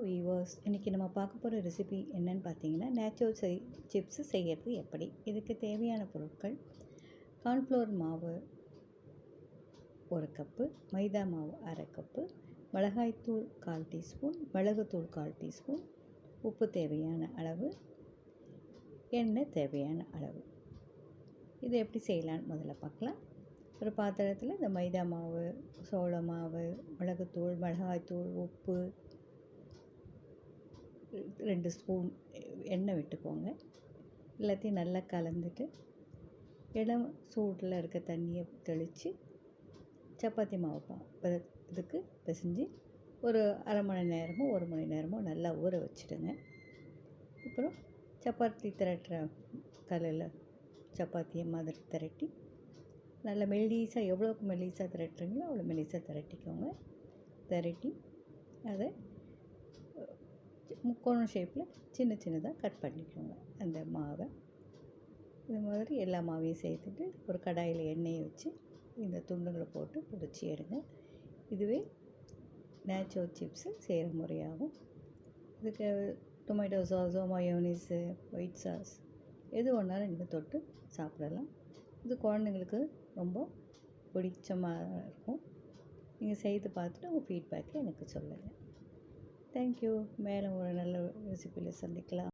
Viewers, இன்றைக்கி நம்ம பார்க்க போகிற ரெசிபி என்னன்னு பார்த்தீங்கன்னா, நேச்சுரல் சிப்ஸு செய்கிறது எப்படி. இதுக்கு தேவையான பொருட்கள்: கார்ன்ஃப்ளவர் மாவு 1 கப்பு, மைதா மாவு 1/2 கப்பு, மிளகாய்த்தூள் 1/4 டீஸ்பூன், மிளகுத்தூள் 1/4 டீஸ்பூன், உப்பு தேவையான அளவு, எண்ணெய் தேவையான அளவு. இதை எப்படி செய்யலான்னு முதல்ல பார்க்கலாம். ஒரு பாத்திரத்தில் இந்த மைதா மாவு, சோள மாவு, மிளகுத்தூள், மிளகாய்த்தூள், உப்பு, 2 ஸ்பூன் எண்ணெய் விட்டுக்கோங்க. எல்லாத்தையும் நல்லா கலந்துட்டு இடம் சூட்டில் இருக்க தண்ணியை தெளித்து சப்பாத்தி மாவு இதுக்கு பிசைஞ்சு ஒரு அரை மணி நேரமோ 1 மணி நேரமோ நல்லா ஊற வச்சுடுங்க. அப்புறம் சப்பாத்தி திரட்டுற கல்லில் சப்பாத்தியை மாதிரி திரட்டி நல்லா மெல்லிசாக, எவ்வளோக்கு மெல்லிசாக திரட்டுறீங்களோ அவ்வளோ மெல்லிசாக திரட்டிக்கோங்க. திரட்டி அதை முக்கோணம் ஷேப்பில் சின்ன சின்னதாக கட் பண்ணிக்கோங்க. அந்த மாவை இது மாதிரி எல்லா மாவையும் சேர்த்துட்டு ஒரு கடாயில் எண்ணெயை வச்சு இந்த துண்டுகளை போட்டு பொரிச்சு எடுங்க. இதுவே நேச்சுரல் சிப்ஸு செய்கிற முறையாகும். இதுக்கு டொமேட்டோ சாஸோ, மயோனீஸு, ஒயிட் சாஸ் எது வேணாலும் நீங்கள் தொட்டு சாப்பிடலாம். இது குழந்தைங்களுக்கு ரொம்ப பிடிச்சமாக இருக்கும். நீங்கள் செய்து பார்த்துட்டு உங்கள் ஃபீட்பேக்கை எனக்கு சொல்லுங்கள். தேங்க்யூ. மேலே ஒரு நல்ல ரெசிபியில் சந்திக்கலாம்.